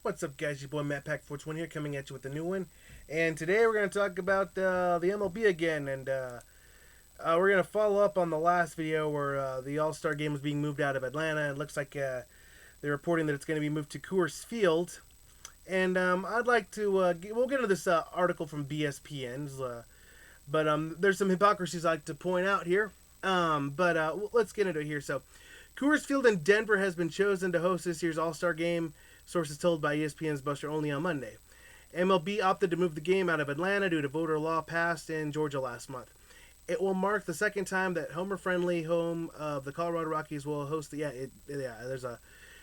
What's up, guys? Your boy Matt Pack 420 here, coming at you with a new one. And today we're going to talk about the MLB again, and we're going to follow up on the last video where the All-Star game was being moved out of Atlanta. It looks like they're reporting that it's going to be moved to Coors Field. And I'd like to we'll get into this article from BSPN's, but there's some hypocrisies I'd like to point out here. But let's get into it here. So, Coors Field in Denver has been chosen to host this year's All-Star game, sources told by ESPN's Buster Olney on Monday. MLB opted to move the game out of Atlanta due to voter law passed in Georgia last month. It will mark the second time that homer-friendly home of the Colorado Rockies will host the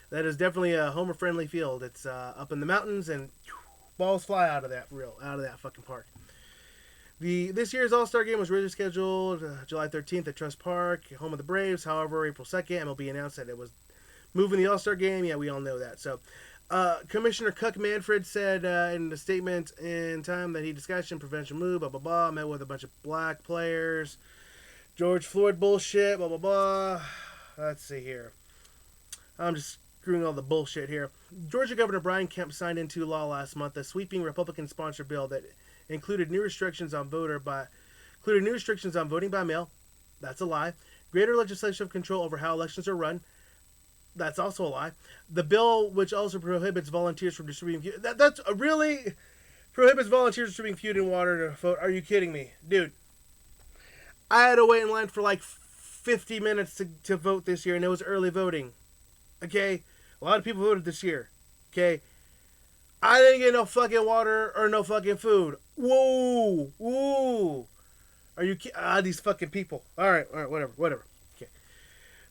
that is definitely a homer-friendly field. It's up in the mountains, and balls fly out of that fucking park. This year's All-Star game was originally scheduled July 13th at Truist Park, home of the Braves. However, April 2nd, MLB announced that it was moving the All-Star game. Yeah, we all know that. So, Commissioner Cuck Manfred said in a statement in Time that he discussion prevention move, blah, blah, blah, met with a bunch of black players, George Floyd bullshit, blah, blah, blah. Let's see here. I'm just screwing all the bullshit here. Georgia Governor Brian Kemp signed into law last month a sweeping Republican-sponsored bill that included new restrictions on voting by mail. That's a lie. Greater legislative control over how elections are run. That's also a lie. The bill, which also prohibits volunteers from distributing food. That's really prohibits volunteers from distributing food and water to vote. Are you kidding me, dude? I had to wait in line for like 50 minutes to vote this year, and it was early voting. Okay, a lot of people voted this year. Okay. I didn't get no fucking water or no fucking food. Whoa. Are you kidding? These fucking people. All right, whatever. Okay.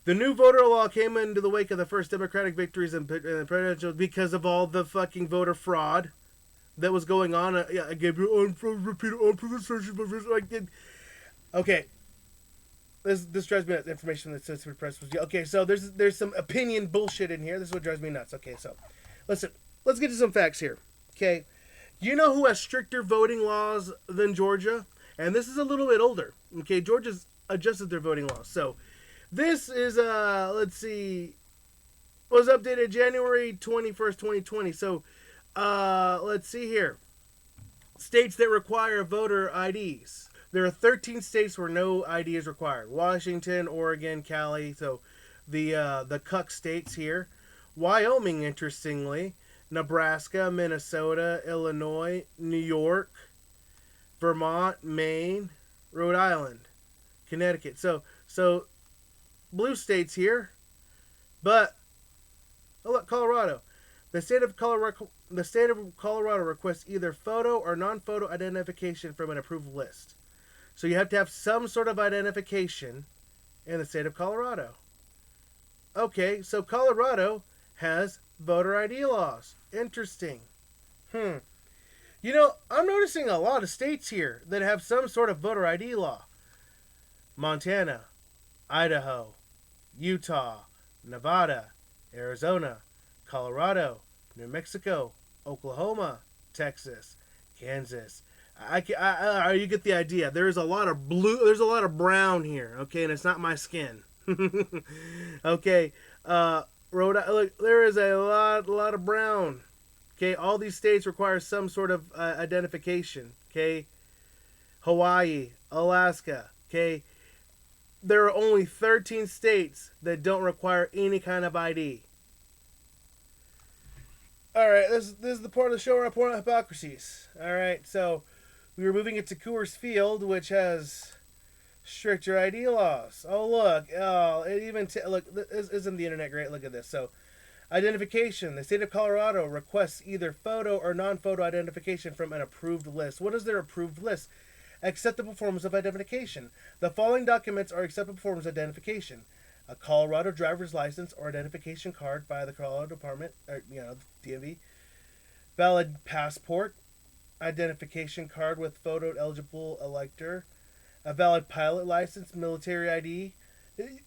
The new voter law came into the wake of the first Democratic victories in presidential because of all the fucking voter fraud that was going on. I gave you repeated unprecedented. Okay. This drives me nuts. Information that says press was okay. So there's some opinion bullshit in here. This is what drives me nuts. Okay, so listen. Let's get to some facts here. Okay. You know who has stricter voting laws than Georgia? And this is a little bit older. Okay. Georgia's adjusted their voting laws. So this is, let's see, was updated January 21st, 2020. So let's see here. States that require voter IDs. There are 13 states where no ID is required. Washington, Oregon, Cali. So the cuck states here. Wyoming, interestingly. Nebraska, Minnesota, Illinois, New York, Vermont, Maine, Rhode Island, Connecticut. So blue states here, but look, Colorado. The state of Colorado requests either photo or non-photo identification from an approved list. So you have to have some sort of identification in the state of Colorado. Okay, so Colorado has voter ID laws. Interesting. You know, I'm noticing a lot of states here that have some sort of voter ID law. Montana, Idaho, Utah, Nevada, Arizona, Colorado, New Mexico, Oklahoma, Texas, Kansas. You get the idea. There's a lot of blue. There's a lot of brown here. Okay, and it's not my skin. Okay. Look, there is a lot of brown. Okay, all these states require some sort of identification. Okay, Hawaii, Alaska. Okay, there are only 13 states that don't require any kind of ID. All right, this is the part of the show where I point out hypocrisies. All right, so we were moving it to Coors Field, which has stricter ID laws. Oh, look. Oh, it even... look, isn't the internet great? Look at this. So, identification. The state of Colorado requests either photo or non-photo identification from an approved list. What is their approved list? Acceptable forms of identification. The following documents are acceptable forms of identification. A Colorado driver's license or identification card by the Colorado Department, DMV. Valid passport. Identification card with photo eligible elector. A valid pilot license, military ID.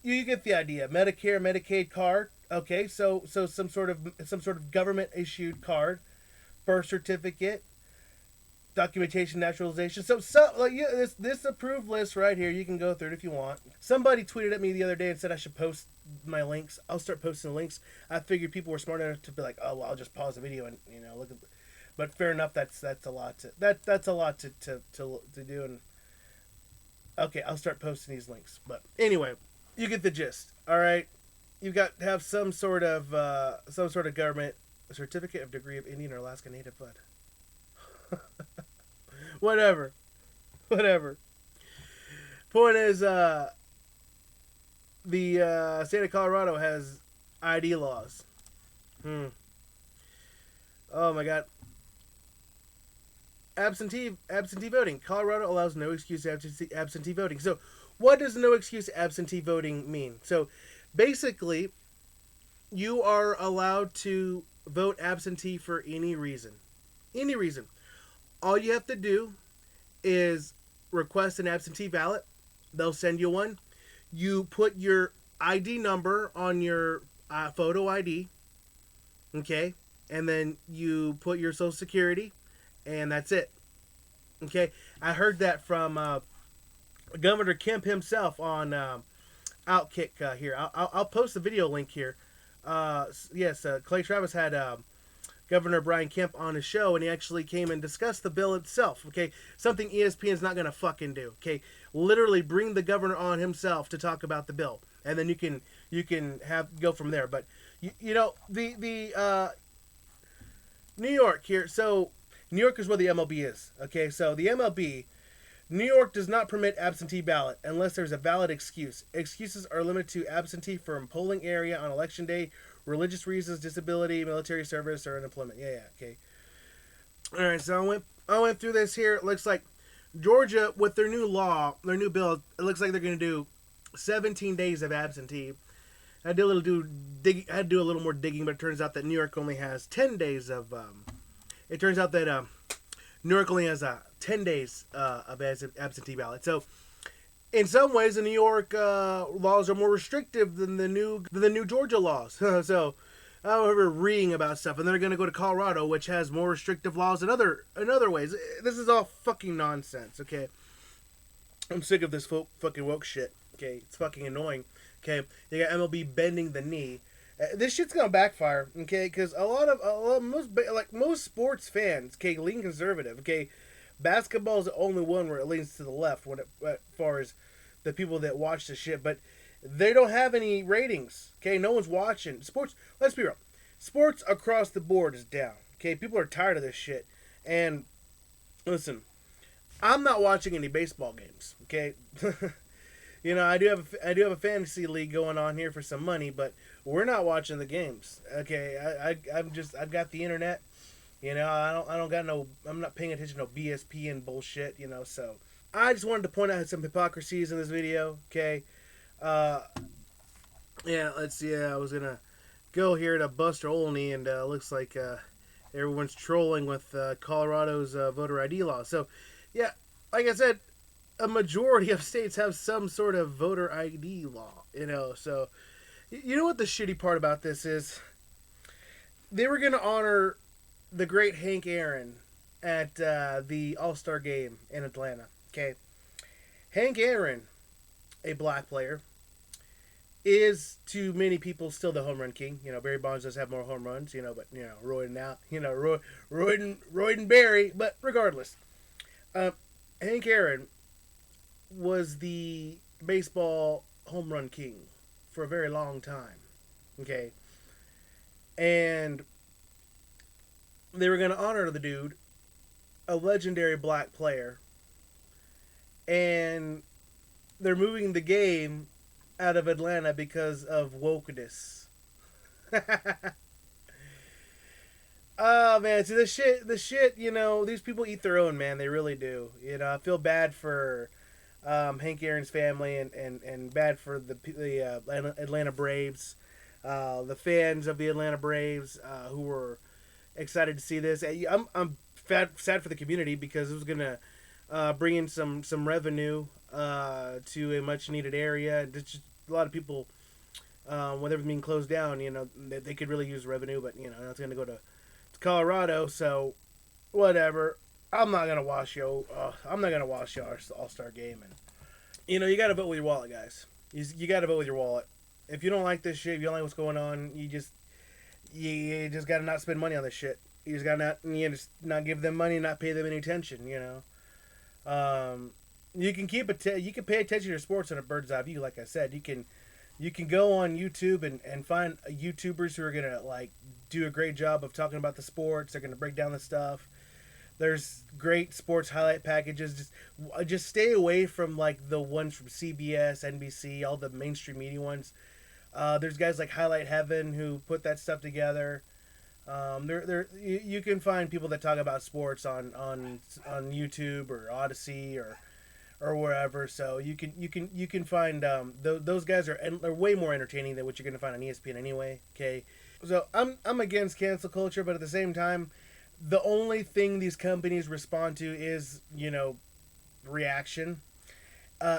You get the idea. Medicare, Medicaid card. Okay, so some sort of government issued card. Birth certificate. documentation, naturalization. So like yeah, this approved list right here. You can go through it if you want. Somebody tweeted at me the other day and said I should post my links. I'll start posting the links. I figured people were smart enough to be like, oh well, I'll just pause the video and look at. But fair enough. That's a lot to that's a lot to do. And okay, I'll start posting these links. But anyway, you get the gist. All right, you've got to have some sort of government certificate of degree of Indian or Alaska Native blood. Whatever. Point is, the state of Colorado has ID laws. Oh my God. Absentee voting. Colorado allows no excuse absentee voting. So, what does no excuse absentee voting mean? So, basically, you are allowed to vote absentee for any reason. Any reason. All you have to do is request an absentee ballot. They'll send you one. You put your ID number on your photo ID. Okay? And then you put your social security. And that's it. Okay? I heard that from Governor Kemp himself on Outkick here. I'll post the video link here. Yes, Clay Travis had Governor Brian Kemp on his show, and he actually came and discussed the bill itself. Okay, something ESPN's not gonna fucking do. Okay, literally bring the governor on himself to talk about the bill, and then you can go from there. But the New York here. So New York is where the MLB is. Okay, so the MLB. New York does not permit absentee ballot unless there's a valid excuse. Excuses are limited to absentee from polling area on election day, religious reasons, disability, military service, or unemployment. Yeah, okay. All right, so I went through this here. It looks like Georgia, with their new law, their new bill, it looks like they're going to do 17 days of absentee. I had to do a little more digging, but it turns out that New York only has 10 days of. It turns out that New York only has 10 days of absentee ballot. So, in some ways, the New York laws are more restrictive than the new Georgia laws. So, I was reading about stuff, and they're going to go to Colorado, which has more restrictive laws in other ways. This is all fucking nonsense. Okay, I'm sick of this fucking woke shit. Okay, it's fucking annoying. Okay, you got MLB bending the knee. This shit's gonna backfire, okay? Because most sports fans, okay, lean conservative. Okay, basketball is the only one where it leans to the left as far as the people that watch the shit. But they don't have any ratings. Okay, no one's watching sports. Let's be real, sports across the board is down. Okay, people are tired of this shit. And listen, I'm not watching any baseball games. Okay. I do have a fantasy league going on here for some money, but we're not watching the games. Okay, I've got the internet. I'm not paying attention to BSP and bullshit. So I just wanted to point out some hypocrisies in this video. Okay, let's see. I was gonna go here to Buster Olney, and looks like everyone's trolling with Colorado's voter ID law. So yeah, like I said, a majority of states have some sort of voter ID law, so you know what the shitty part about this is? They were going to honor the great Hank Aaron at the All-Star game in Atlanta, okay? Hank Aaron, a black player, is to many people still the home run king. Barry Bonds does have more home runs, but Roy and Barry, but regardless, Hank Aaron was the baseball home run king for a very long time. Okay. And they were going to honor the dude, a legendary black player. And they're moving the game out of Atlanta because of wokeness. Oh man, see the shit, these people eat their own, man. They really do. I feel bad for Hank Aaron's family and bad for the Atlanta Braves, the fans of the Atlanta Braves who were excited to see this. I'm sad for the community because it was gonna bring in some revenue to a much needed area. Just a lot of people, with everything being closed down, they could really use revenue, but now it's gonna go to Colorado, so whatever. I'm not gonna watch I'm not gonna watch your All Star game, and you got to vote with your wallet, guys. You got to vote with your wallet. If you don't like this shit, if you don't like what's going on, you just got to not spend money on this shit. You just got to not give them money, not pay them any attention. You can you can pay attention to sports on a bird's eye view. Like I said, you can go on YouTube and find YouTubers who are gonna like do a great job of talking about the sports. They're gonna break down the stuff. There's great sports highlight packages. Just stay away from like the ones from CBS, NBC, all the mainstream media ones. There's guys like Highlight Heaven who put that stuff together. You can find people that talk about sports on YouTube or Odyssey or wherever. So you can find those guys are way more entertaining than what you're gonna find on ESPN anyway. Okay, so I'm against cancel culture, but at the same time, the only thing these companies respond to is reaction.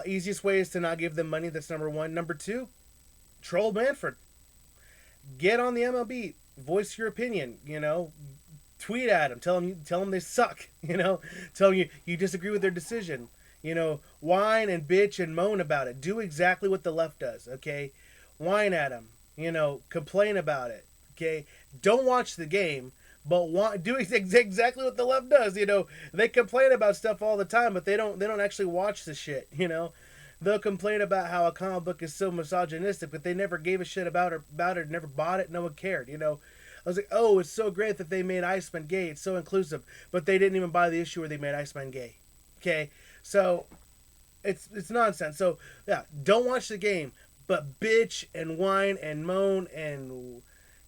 Easiest way is to not give them money. That's number one. Number two, troll Manfred. Get on the MLB. Voice your opinion. Tweet at them. Tell them they suck. Tell them you disagree with their decision. Whine and bitch and moan about it. Do exactly what the left does. Okay, whine at them. Complain about it. Okay, don't watch the game. But do exactly what the left does. They complain about stuff all the time, but they don't actually watch the shit. They'll complain about how a comic book is so misogynistic, but they never gave a shit about it, never bought it, no one cared. I was like, oh, it's so great that they made Iceman gay. It's so inclusive, but they didn't even buy the issue where they made Iceman gay. Okay, so it's nonsense. So yeah, don't watch the game, but bitch and whine and moan and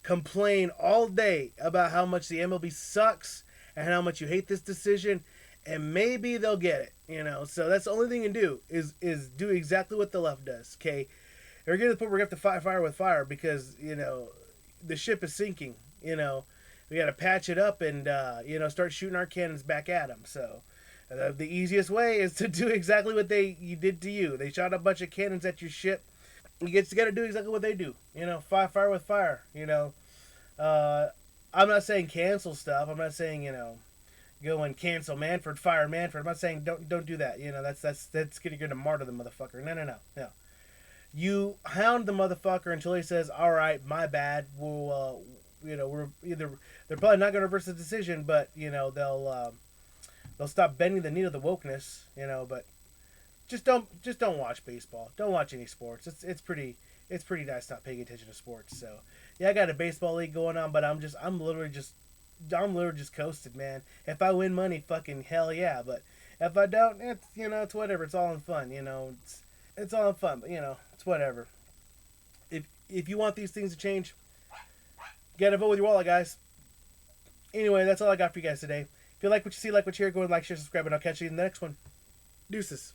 complain all day about how much the MLB sucks and how much you hate this decision, and maybe they'll get it. So that's the only thing you can do is do exactly what the left does. Okay, we're getting to the point where we have to fight fire with fire because the ship is sinking. We got to patch it up and start shooting our cannons back at them. So the easiest way is to do exactly what you did to you. They shot a bunch of cannons at your ship. You got to do exactly what they do. Fight fire with fire. I'm not saying cancel stuff. I'm not saying go and cancel Manfred, fire Manfred. I'm not saying don't do that. That's you're gonna martyr the motherfucker. No. You hound the motherfucker until he says, "All right, my bad." We're either they're probably not gonna reverse the decision, but they'll stop bending the knee of the wokeness. But just don't watch baseball. Don't watch any sports. It's pretty nice not paying attention to sports. So yeah, I got a baseball league going on, but I'm literally just coasted, man. If I win money, fucking hell yeah. But if I don't, it's whatever. It's all in fun. It's all in fun. But it's whatever. If you want these things to change, you gotta vote with your wallet, guys. Anyway, that's all I got for you guys today. If you like what you see, like what you hear, go and like, share, subscribe, and I'll catch you in the next one. Deuces.